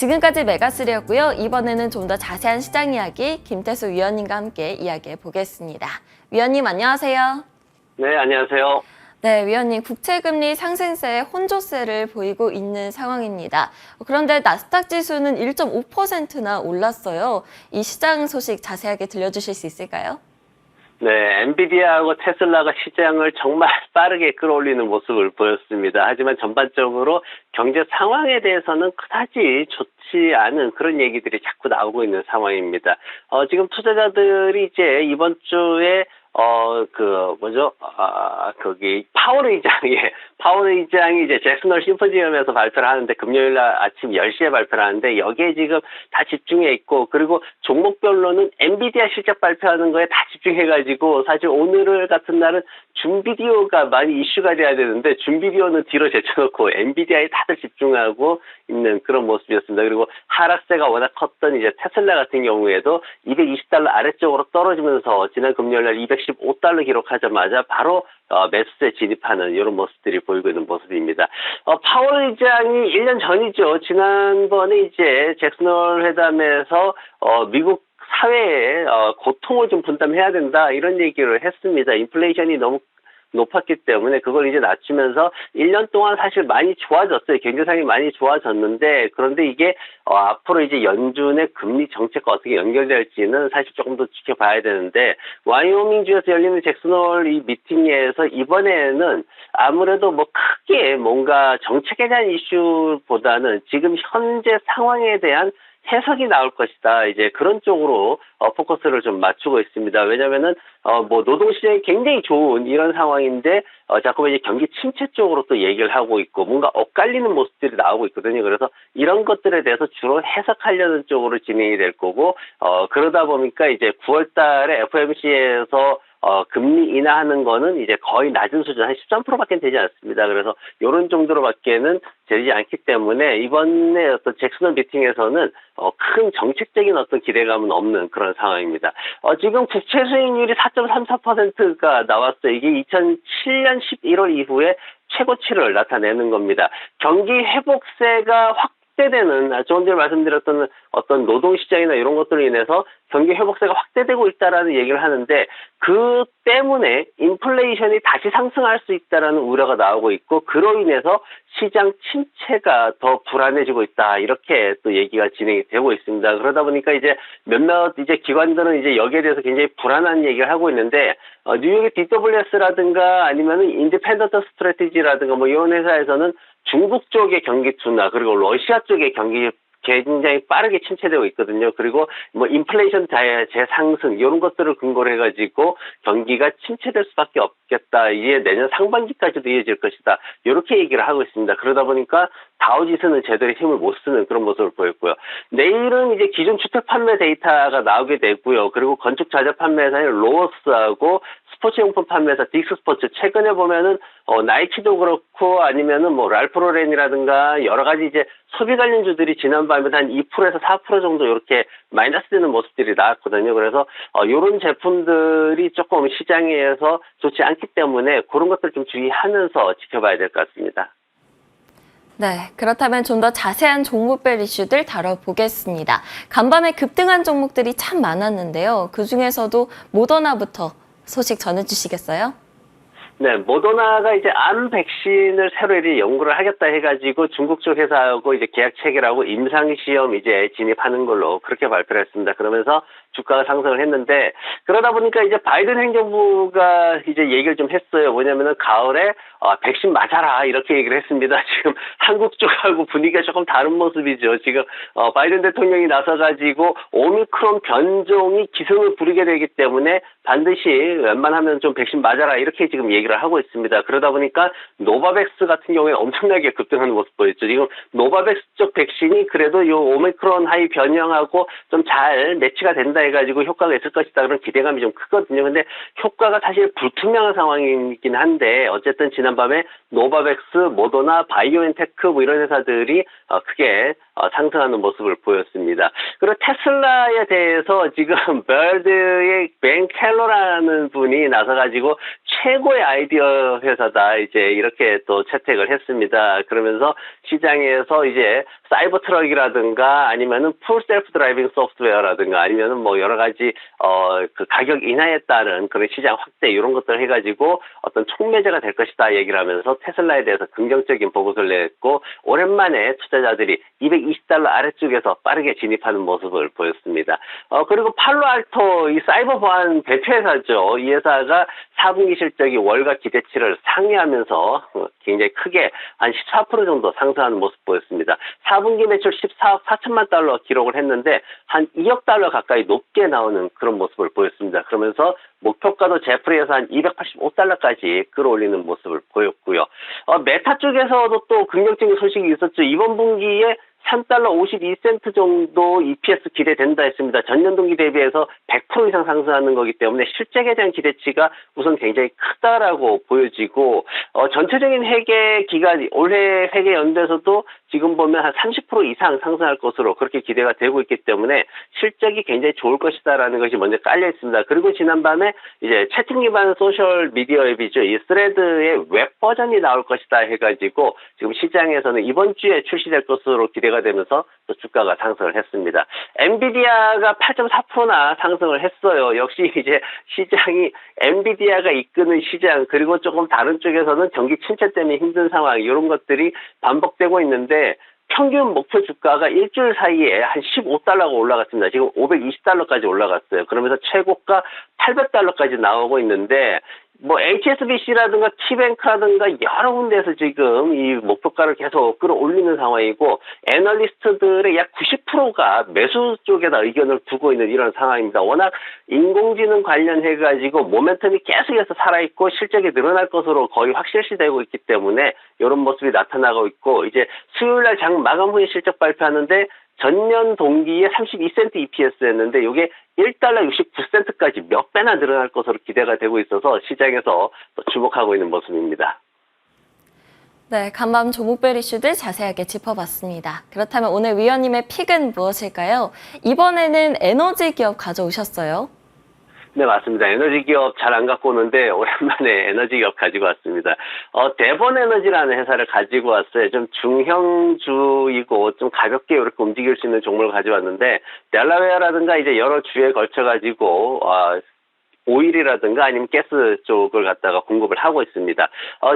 지금까지 메가3였고요. 이번에는 좀 더 자세한 시장 이야기 김태수 위원님과 함께 이야기해 보겠습니다. 위원님 안녕하세요. 네, 안녕하세요. 네, 위원님 국채금리 상승세에 혼조세를 보이고 있는 상황입니다. 그런데 나스닥 지수는 1.5%나 올랐어요. 이 시장 소식 자세하게 들려주실 수 있을까요? 네, 엔비디아하고 테슬라가 시장을 정말 빠르게 끌어올리는 모습을 보였습니다. 하지만 전반적으로 경제 상황에 대해서는 그다지 좋지 않은 그런 얘기들이 자꾸 나오고 있는 상황입니다. 지금 투자자들이 이제 이번 주에 파월 의장이 이제 잭슨홀 심포지엄에서 발표를 하는데 금요일 날 아침 10시에 발표를 하는데 여기에 지금 다 집중해 있고, 그리고 종목별로는 엔비디아 실적 발표하는 거에 다 집중해가지고 사실 오늘 같은 날은 줌비디오가 많이 이슈가 돼야 되는데 줌비디오는 뒤로 제쳐놓고 엔비디아에 다들 집중하고 있는 그런 모습이었습니다. 그리고 하락세가 워낙 컸던 이제 테슬라 같은 경우에도 220달러 아래쪽으로 떨어지면서 지난 금요일 날 215달러 기록하자마자 바로 매수세 진입하는 이런 모습들이 보이고 있는 모습입니다. 파월 의장이 1년 전이죠. 지난번에 이제 잭슨홀 회담에서 미국 사회에 고통을 좀 분담해야 된다 이런 얘기를 했습니다. 인플레이션이 너무 높았기 때문에 그걸 이제 낮추면서 1년 동안 사실 많이 좋아졌어요. 경제상이 많이 좋아졌는데, 그런데 이게 앞으로 이제 연준의 금리 정책과 어떻게 연결될지는 사실 조금 더 지켜봐야 되는데, 와이오밍주에서 열리는 잭슨홀 이 미팅에서 이번에는 아무래도 뭐 크게 뭔가 정책에 대한 이슈보다는 지금 현재 상황에 대한 해석이 나올 것이다. 이제 그런 쪽으로 포커스를 좀 맞추고 있습니다. 왜냐면은 노동시장이 굉장히 좋은 이런 상황인데 자꾸만 이제 경기 침체 쪽으로 또 얘기를 하고 있고 뭔가 엇갈리는 모습들이 나오고 있거든요. 그래서 이런 것들에 대해서 주로 해석하려는 쪽으로 진행이 될 거고, 그러다 보니까 이제 9월 달에 FOMC에서 금리 인하하는 거는 이제 거의 낮은 수준, 한 13%밖에 되지 않습니다. 그래서 이런 정도로밖에는 되지 않기 때문에 이번에 어떤 잭슨홀 미팅에서는 큰 정책적인 어떤 기대감은 없는 그런 상황입니다. 지금 국채 수익률이 4.34%가 나왔어요. 이게 2007년 11월 이후에 최고치를 나타내는 겁니다. 경기 회복세가 확대되는, 조금 전에 말씀드렸던 어떤 노동시장이나 이런 것들로 인해서 경기 회복세가 확대되고 있다라는 얘기를 하는데, 그 때문에 인플레이션이 다시 상승할 수 있다라는 우려가 나오고 있고, 그로 인해서 시장 침체가 더 불안해지고 있다, 이렇게 또 얘기가 진행이 되고 있습니다. 그러다 보니까 이제 몇몇 이제 기관들은 이제 여기에 대해서 굉장히 불안한 얘기를 하고 있는데, 뉴욕의 DWS라든가 아니면은 인디펜던트 스트래티지라든가 뭐 이런 회사에서는 중국 쪽의 경기 둔화, 그리고 러시아 쪽의 경기 굉장히 빠르게 침체되고 있거든요. 그리고 뭐 인플레이션 재상승 이런 것들을 근거로 해가지고 경기가 침체될 수밖에 없겠다. 이게 내년 상반기까지도 이어질 것이다. 이렇게 얘기를 하고 있습니다. 그러다 보니까 다우지수는 제대로 힘을 못 쓰는 그런 모습을 보였고요. 내일은 이제 기존 주택 판매 데이터가 나오게 되고요. 그리고 건축 자재 판매사인 로어스하고 스포츠용품 판매사 딕스스포츠, 최근에 보면은 나이키도 그렇고 아니면은 뭐 랄프로렌이라든가 여러 가지 이제 소비 관련주들이 지난밤에 한 2%에서 4% 정도 이렇게 마이너스 되는 모습들이 나왔거든요. 그래서 이런 제품들이 조금 시장에서 좋지 않기 때문에 그런 것들 좀 주의하면서 지켜봐야 될 것 같습니다. 네, 그렇다면 좀 더 자세한 종목별 이슈들 다뤄보겠습니다. 간밤에 급등한 종목들이 참 많았는데요. 그중에서도 모더나부터 소식 전해주시겠어요? 네, 모더나가 이제 암 백신을 새로 이제 연구를 하겠다 해가지고 중국 쪽 회사하고 이제 계약 체결하고 임상시험 이제 진입하는 걸로 그렇게 발표를 했습니다. 그러면서 주가가 상승을 했는데, 그러다 보니까 이제 바이든 행정부가 이제 얘기를 좀 했어요. 뭐냐면은 가을에 백신 맞아라 이렇게 얘기를 했습니다. 지금 한국 쪽하고 분위기가 조금 다른 모습이죠. 지금 바이든 대통령이 나서가지고 오미크론 변종이 기승을 부리게 되기 때문에 반드시 웬만하면 좀 백신 맞아라 이렇게 지금 얘기를 하고 있습니다. 그러다 보니까 노바백스 같은 경우에 엄청나게 급등하는 모습 보였죠. 지금 노바백스 쪽 백신이 그래도 요 오미크론 하이 변형하고 좀 잘 매치가 된다 해가지고 효과가 있을 것이다 그런 기대감이 좀 크거든요. 근데 효과가 사실 불투명한 상황이긴 한데, 어쨌든 지난밤에 노바백스, 모더나, 바이오엔테크 뭐 이런 회사들이 크게 상승하는 모습을 보였습니다. 그리고 테슬라에 대해서 지금 벌드의 벤 켈러라는 분이 나서가지고 최고의 아이디어 회사다 이제 이렇게 또 채택을 했습니다. 그러면서 시장에서 이제 사이버 트럭이라든가 아니면은 풀 셀프 드라이빙 소프트웨어라든가 아니면은 뭐 여러 가지 그 가격 인하에 따른 그런 시장 확대 이런 것들 해가지고 어떤 촉매제가 될 것이다 얘기를 하면서 테슬라에 대해서 긍정적인 보고서를 냈고 오랜만에 투자자들이 $220 아래쪽에서 빠르게 진입하는 모습을 보였습니다. 그리고 팔로알토 이 사이버 보안 대표회사죠. 이 회사가 4분기 실적이 월가 기대치를 상회하면서 굉장히 크게 한 14% 정도 상승하는 모습 보였습니다. 4분기 매출 14억 4천만 달러 기록을 했는데 한 2억 달러 가까이 높게 나오는 그런 모습을 보였습니다. 그러면서 목표가도 제프리에서 한 $285까지 끌어올리는 모습을 보였고요. 메타 쪽에서도 또 긍정적인 소식이 있었죠. 이번 분기에 $3.52 정도 EPS 기대된다 했습니다. 전년 동기 대비해서 100% 이상 상승하는 거기 때문에 실적에 대한 기대치가 우선 굉장히 크다라고 보여지고 전체적인 회계 기간 올해 회계 연도에서도 지금 보면 한 30% 이상 상승할 것으로 그렇게 기대가 되고 있기 때문에 실적이 굉장히 좋을 것이다라는 것이 먼저 깔려 있습니다. 그리고 지난밤에 이제 채팅 기반 소셜 미디어 앱이죠. 이 스레드의 웹 버전이 나올 것이다 해가지고 지금 시장에서는 이번 주에 출시될 것으로 기대가 되면서 또 주가가 상승을 했습니다. 엔비디아가 8.4%나 상승을 했어요. 역시 이제 시장이 엔비디아가 이끄는 시장 그리고 조금 다른 쪽에서는 경기 침체 때문에 힘든 상황 이런 것들이 반복되고 있는데 평균 목표 주가가 일주일 사이에 한 $15가 올라갔습니다. 지금 $520까지 올라갔어요. 그러면서 최고가 $800까지 나오고 있는데 뭐 HSBC라든가 키뱅크라든가 여러 군데에서 지금 이 목표가를 계속 끌어올리는 상황이고 애널리스트들의 약 90%가 매수 쪽에다 의견을 두고 있는 이런 상황입니다. 워낙 인공지능 관련해가지고 모멘텀이 계속해서 살아있고 실적이 늘어날 것으로 거의 확실시되고 있기 때문에 이런 모습이 나타나고 있고 이제 수요일날 장 마감 후에 실적 발표하는데 전년 동기에 32센트 EPS였는데 이게 $1.69까지 몇 배나 늘어날 것으로 기대가 되고 있어서 시장에서 또 주목하고 있는 모습입니다. 네, 간밤 종목별 이슈들 자세하게 짚어봤습니다. 그렇다면 오늘 위원님의 픽은 무엇일까요? 이번에는 에너지 기업 가져오셨어요. 네, 맞습니다. 에너지 기업 잘 안 갖고 오는데 오랜만에 에너지 기업 가지고 왔습니다. 대본 에너지라는 회사를 가지고 왔어요. 좀 중형주이고 좀 가볍게 이렇게 움직일 수 있는 종목을 가져왔는데 델라웨어라든가 이제 여러 주에 걸쳐 가지고 오일이라든가 아니면 가스 쪽을 갖다가 공급을 하고 있습니다.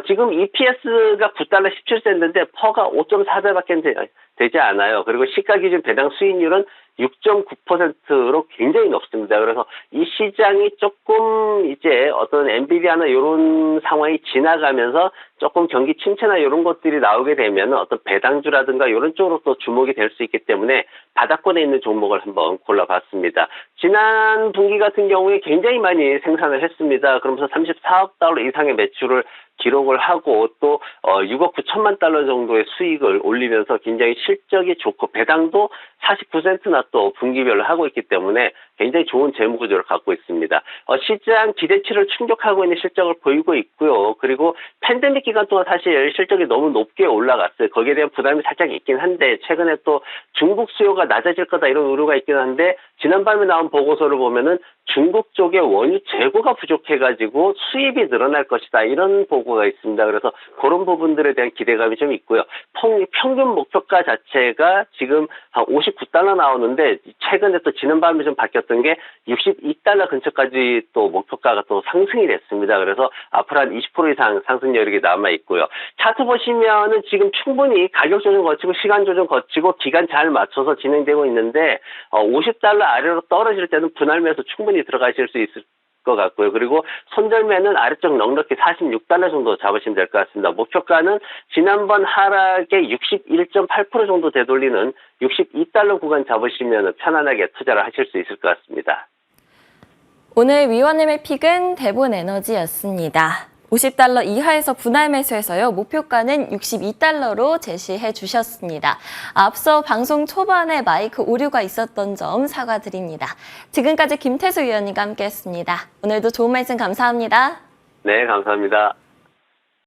지금 EPS가 $9.17인데 퍼가 5.4배밖에 되지 않아요. 그리고 시가 기준 배당 수익률은 6.9%로 굉장히 높습니다. 그래서 이 시장이 조금 이제 어떤 엔비디아나 이런 상황이 지나가면서 조금 경기 침체나 이런 것들이 나오게 되면 어떤 배당주라든가 이런 쪽으로 또 주목이 될 수 있기 때문에 바닥권에 있는 종목을 한번 골라봤습니다. 지난 분기 같은 경우에 굉장히 많이 생산을 했습니다. 그러면서 $34억 이상의 매출을 기록을 하고 또 6억 9천만 달러 정도의 수익을 올리면서 굉장히 실적이 좋고 배당도 49센트나 또 분기별로 하고 있기 때문에 굉장히 좋은 재무 구조를 갖고 있습니다. 시장 기대치를 충족하고 있는 실적을 보이고 있고요. 그리고 팬데믹 기간 동안 사실 실적이 너무 높게 올라갔어요. 거기에 대한 부담이 살짝 있긴 한데 최근에 또 중국 수요가 낮아질 거다 이런 우려가 있긴 한데 지난밤에 나온 보고서를 보면은 중국 쪽에 원유 재고가 부족해가지고 수입이 늘어날 것이다 이런 보고가 있습니다. 그래서 그런 부분들에 대한 기대감이 좀 있고요. 평균 목표가 자체가 지금 한 $59 나오는데 최근에 또 지난밤에 좀 바뀌었던 게 $62 근처까지 또 목표가가 또 상승이 됐습니다. 그래서 앞으로 한 20% 이상 상승 여력이 남아 있고요. 차트 보시면은 지금 충분히 가격 조정 거치고 시간 조정 거치고 기간 잘 맞춰서 진행되고 있는데 $50 아래로 떨어질 때는 분할 매수 충분히 들어가실 수 있을 것 같고요. 그리고 손절매는 아래쪽 넉넉히 $46 정도 잡으시면 될 것 같습니다. 목표가는 지난번 하락에 61.8% 정도 되돌리는 $62 구간 잡으시면 편안하게 투자를 하실 수 있을 것 같습니다. 오늘 위원님의 픽은 대본 에너지였습니다. $50 이하에서 분할 매수해서요. 목표가는 $62로 제시해 주셨습니다. 앞서 방송 초반에 마이크 오류가 있었던 점 사과드립니다. 지금까지 김태수 위원님과 함께했습니다. 오늘도 좋은 말씀 감사합니다. 네, 감사합니다.